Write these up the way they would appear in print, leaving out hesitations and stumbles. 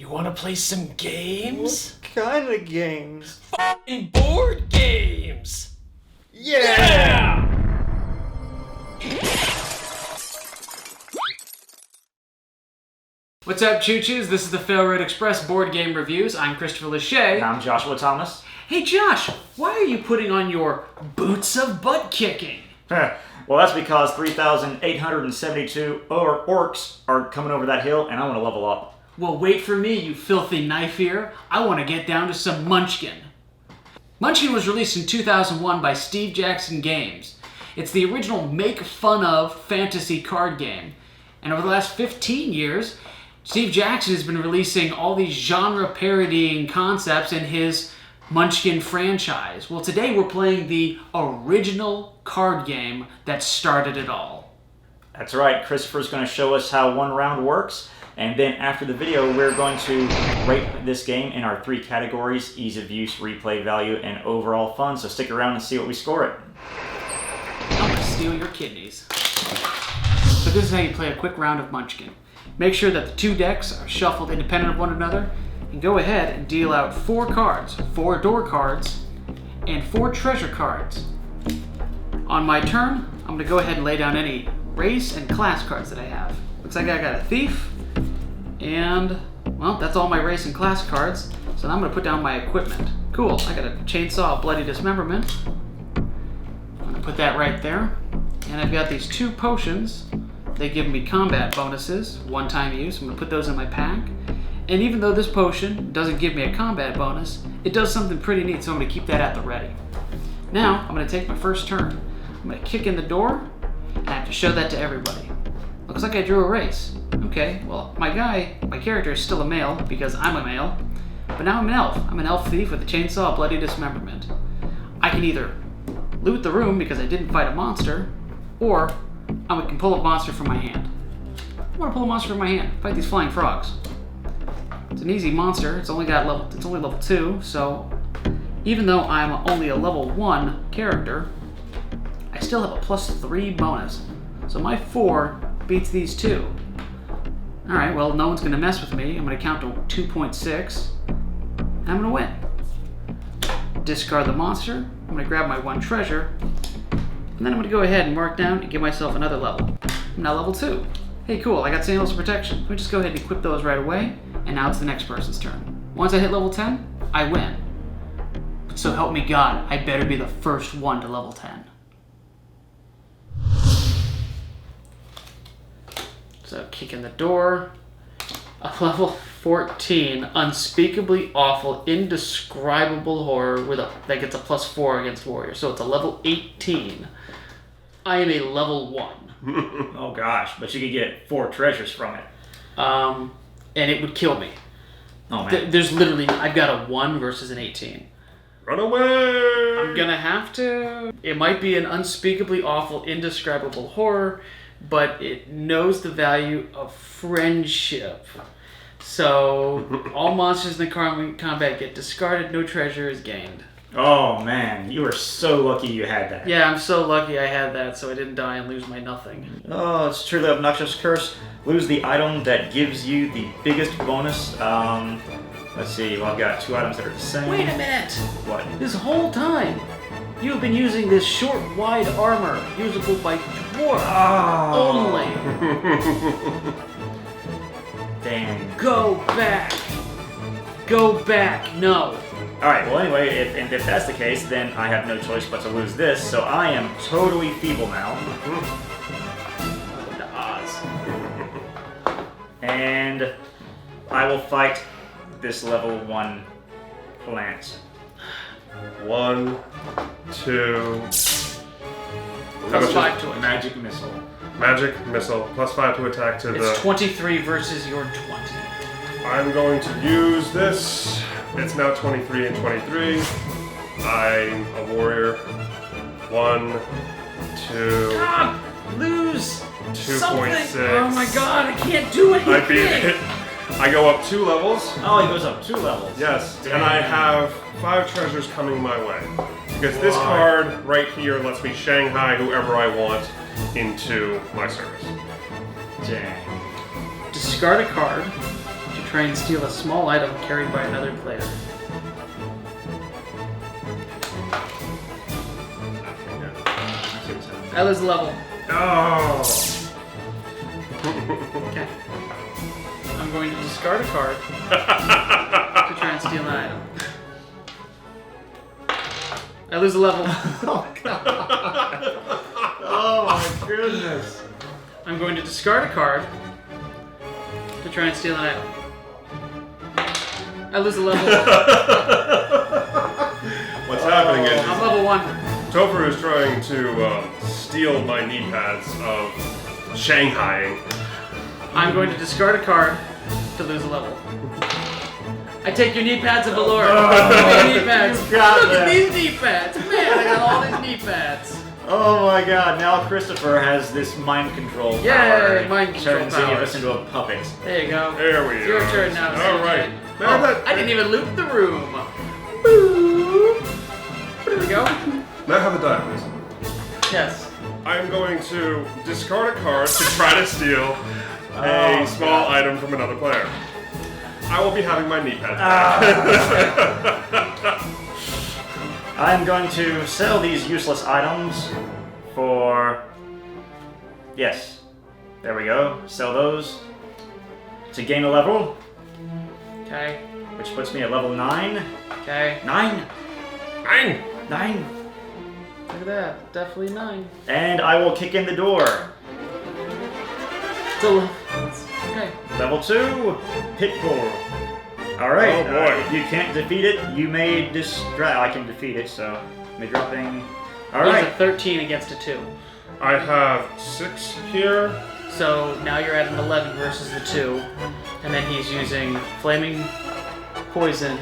You wanna play some games? What kind of games? F***ing board games! Yeah! What's up, choo-choos? This is the Fail Road Express board game reviews. I'm Christopher Lachey. I'm Joshua Thomas. Hey Josh, why are you putting on your boots of butt kicking? Well, that's because 3,872 orcs are coming over that hill, and I want to level up. Well, wait for me, you filthy knife ear. I want to get down to some Munchkin. Munchkin was released in 2001 by Steve Jackson Games. It's the original make-fun-of fantasy card game. And over the last 15 years, Steve Jackson has been releasing all these genre-parodying concepts in his Munchkin franchise. Well, today we're playing the original card game that started it all. That's right, Christopher's going to show us how one round works, and then after the video we're going to rate this game in our 3 categories: ease of use, replay value, and overall fun. So stick around and see what we score it. I'm going to steal your kidneys. So this is how you play a quick round of Munchkin. Make sure that the 2 decks are shuffled independent of one another, and go ahead and deal out 4 cards, 4 door cards, and 4 treasure cards. On my turn, I'm going to go ahead and lay down any race and class cards that I have. Looks like I got a thief, and, well, that's all my race and class cards, so now I'm going to put down my equipment. Cool, I got a chainsaw of bloody dismemberment. I'm going to put that right there, and I've got these 2 potions. They give me combat bonuses, one-time use. I'm going to put those in my pack. And even though this potion doesn't give me a combat bonus, it does something pretty neat, so I'm going to keep that at the ready. Now, I'm going to take my first turn. I'm going to kick in the door, and I have to show that to everybody. Looks like I drew a race. Okay, well, my character is still a male, because I'm a male. But now I'm an elf. I'm an elf thief with a chainsaw of bloody dismemberment. I can either loot the room because I didn't fight a monster, or I can pull a monster from my hand. I want to pull a monster from my hand. Fight these flying frogs. It's an easy monster. It's only level 2, so even though I'm only a level 1 character, I still have a +3 bonus. So my 4 beats these 2. Alright, well, no one's going to mess with me. I'm going to count to 2.6, and I'm going to win. Discard the monster. I'm going to grab my 1 treasure, and then I'm going to go ahead and mark down and give myself another level. I'm now level 2. Hey, cool, I got Sandals of Protection. Let me just go ahead and equip those right away, and now it's the next person's turn. Once I hit level 10, I win. So help me God, I better be the first one to level 10. So, kick in the door. A level 14, unspeakably awful, indescribable horror that gets a +4 against warrior. So it's a level 18. I am a level 1. Oh gosh, but you could get 4 treasures from it. And it would kill me. Oh man. There's literally, I've got a 1 versus an 18. Run away! I'm gonna have to. It might be an unspeakably awful, indescribable horror, but it knows the value of friendship. So, all monsters in the combat get discarded, no treasure is gained. Oh man, you were so lucky you had that. Yeah, I'm so lucky I had that, so I didn't die and lose my nothing. Oh, it's truly obnoxious curse. Lose the item that gives you the biggest bonus. Let's see, well, I've got 2 items that are the same. Wait a minute! What? This whole time, you've been using this short, wide armor, usable by dwarf only. Damn. Go back! Go back, no. Alright, well anyway, if that's the case, then I have no choice but to lose this, so I am totally feeble now. The odds. And I will fight this level 1 Lance. 1, 2. +5 to it. Magic missile. Magic missile. +5 to attack to It's 23 versus your 20. I'm going to use this. It's now 23 and 23. I'm a warrior. 1, 2. God, lose 2.6. Oh my God, I can't do anything. I beat it. I go up 2 levels. Oh, he goes up 2 levels. Yes, Damn. and I have 5 treasures coming my way. Because this card right here lets me Shanghai whoever I want into my service. Dang. Discard a card to Try and steal a small item carried by another player. I lose the level. Oh! Okay. I'm going to discard a card to try and steal an item. I lose the level. Oh my goodness. I'm going to discard a card to try and steal an item. I lose the level. What's happening is I'm level 1. Topher is trying to steal my knee pads of Shanghaiing. I'm going to discard a card to lose a level. I take your knee pads of Valor. Give me your knee pads. got Look at that. these knee pads. Man, I got all these knee pads. Oh my god, now Christopher has this mind control power. Yay, mind control Turns any of powers. us into a puppet. There you go. There we It's are. your turn now. All right. Oh, I didn't even loot the room. Boop. There we go. May I have the die, please? Yes. I'm going to discard a card to try to steal a Oh, small item from another player. I will be having my knee pads back. I'm going to sell these useless items for... Yes. There we go. Sell those to gain a level, Okay. which puts me at level 9. Okay. 9? Nine. 9. Look at that. Definitely 9. And I will kick in the door. Okay. Level 2, Pitbull. Alright, Oh, boy. if you can't defeat it, you may distract. I can defeat it, so me dropping. He's Alright. a 13 against a 2. I have 6 here. So now you're at an 11 versus the 2. And then he's using Flaming Poison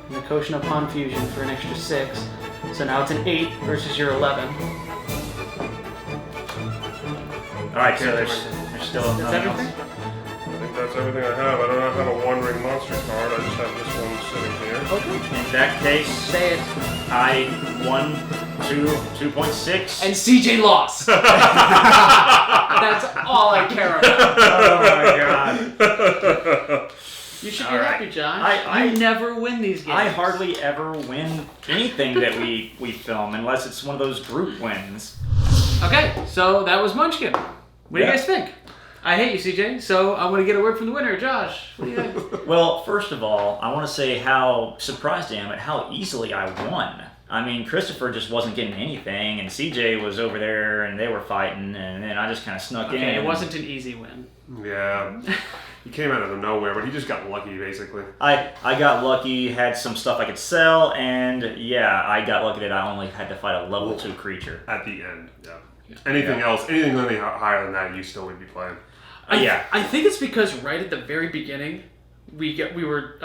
and the Potion of Confusion for an extra 6. So now it's an 8 versus your 11. Alright, so there's still That's nothing everything? else. I think that's everything I have. I do not have a one-ring monster card. I just have this one sitting here. Okay. In that case, Say it. I won 2.6. And CJ lost. That's all I care about. Oh my god. You should be All right. happy, Josh. I- you never win these games. I hardly ever win anything that we film unless it's one of those group wins. Okay, so that was Munchkin. What do you Yeah. guys think? I hate you, CJ, so I'm going to get a word from the winner. Josh, what do you think? Well, first of all, I want to say how surprised I am at how easily I won. I mean, Christopher just wasn't getting anything, and CJ was over there, and they were fighting, and then I just kind of snuck in. Okay, it wasn't an easy win. Yeah. He came out of nowhere, but he just got lucky, basically. I got lucky, had some stuff I could sell, and yeah, I got lucky that I only had to fight a level 2 creature. At the end, yeah. Anything else, anything any higher than that, you still would be playing. Yeah. I think it's because right at the very beginning, we were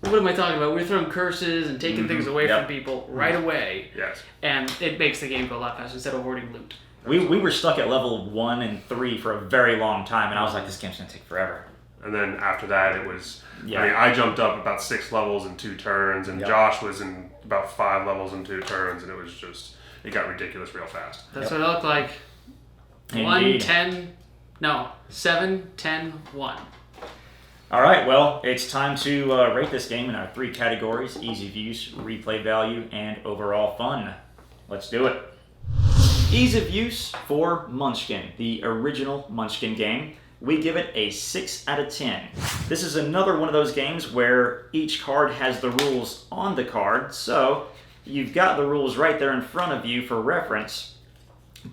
what am I talking about? We were throwing curses and taking things away Yep. from people right away. Yes. And it makes the game go a lot faster instead of hoarding loot. We were stuck at level 1 and 3 for a very long time, and I was like, this game's gonna take forever. And then after that, it was. Yeah. I mean, I jumped up about 6 levels in 2 turns, and Yep. Josh was in about 5 levels in 2 turns, and it was just. It got ridiculous real fast. That's what it looked like. 1, Indeed. 10, no, 7, 10, 1. All right, well, it's time to rate this game in our 3 categories: ease of use, replay value, and overall fun. Let's do it. Ease of use for Munchkin, the original Munchkin game. We give it a 6 out of 10. This is another one of those games where each card has the rules on the card, so you've got the rules right there in front of you for reference.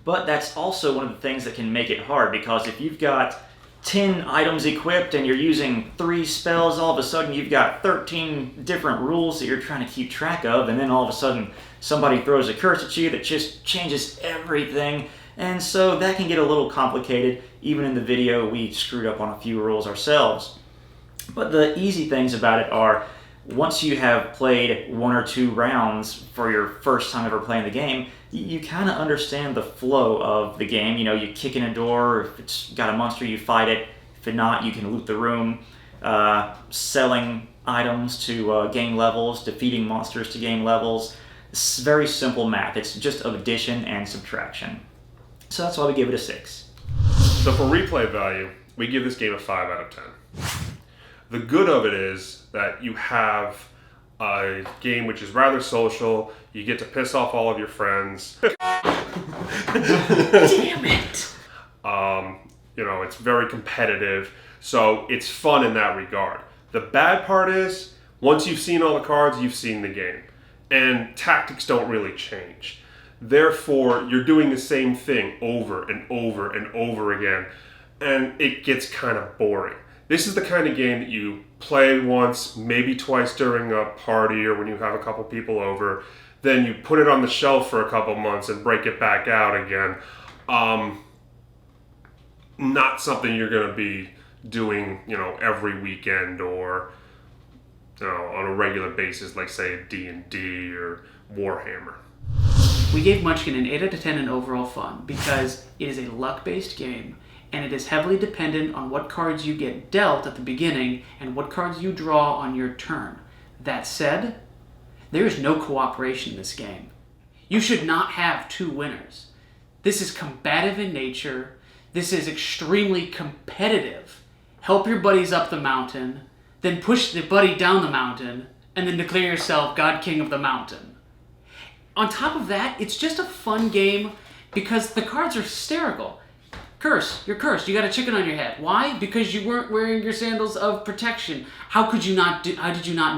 But that's also one of the things that can make it hard, because if you've got 10 items equipped and you're using 3 spells, all of a sudden you've got 13 different rules that you're trying to keep track of, and then all of a sudden somebody throws a curse at you that just changes everything. And so that can get a little complicated. Even in the video, we screwed up on a few rules ourselves. But the easy things about it are, once you have played 1 or 2 rounds for your first time ever playing the game, you kind of understand the flow of the game. You know, you kick in a door, if it's got a monster, you fight it. If not, you can loot the room, selling items to gain levels, defeating monsters to gain levels. It's very simple math. It's just addition and subtraction. So that's why we give it a 6. So for replay value, we give this game a 5 out of 10. The good of it is that you have a game which is rather social. You get to piss off all of your friends. Damn it! You know, it's very competitive, so it's fun in that regard. The bad part is, once you've seen all the cards, you've seen the game. And tactics don't really change. Therefore, you're doing the same thing over and over and over again, and it gets kind of boring. This is the kind of game that you play once, maybe twice during a party or when you have a couple people over, then you put it on the shelf for a couple months and break it back out again. Not something you're going to be doing, you know, every weekend or, you know, on a regular basis, like say D&D or Warhammer. We gave Munchkin an 8 out of 10 in overall fun because it is a luck-based game and it is heavily dependent on what cards you get dealt at the beginning and what cards you draw on your turn. That said, there is no cooperation in this game. You should not have 2 winners. This is combative in nature. This is extremely competitive. Help your buddies up the mountain, then push the buddy down the mountain, and then declare yourself God King of the Mountain. On top of that, it's just a fun game because the cards are hysterical. Curse, you're cursed. You got a chicken on your head. Why? Because you weren't wearing your sandals of protection. How did you not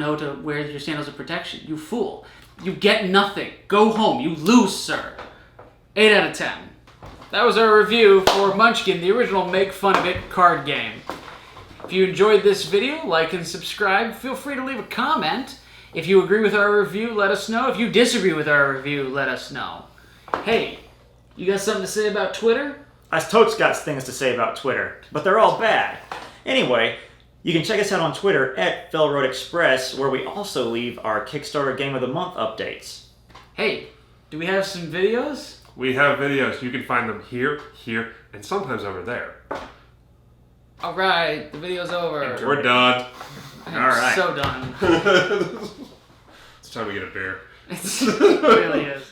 know to wear your sandals of protection? You fool. You get nothing. Go home. You lose, sir. 8 out of 10. That was our review for Munchkin, the original Make Fun of It card game. If you enjoyed this video, like and subscribe. Feel free to leave a comment. If you agree with our review, let us know. If you disagree with our review, let us know. Hey, you got something to say about Twitter? Us totes got things to say about Twitter, but they're all bad. Anyway, you can check us out on Twitter at Felroad Express, where we also leave our Kickstarter Game of the Month updates. Hey, do we have some videos? We have videos. You can find them here, and sometimes over there. All right, the video's over. We're done. I'm All right. so done. It's time to get a beer. It really is.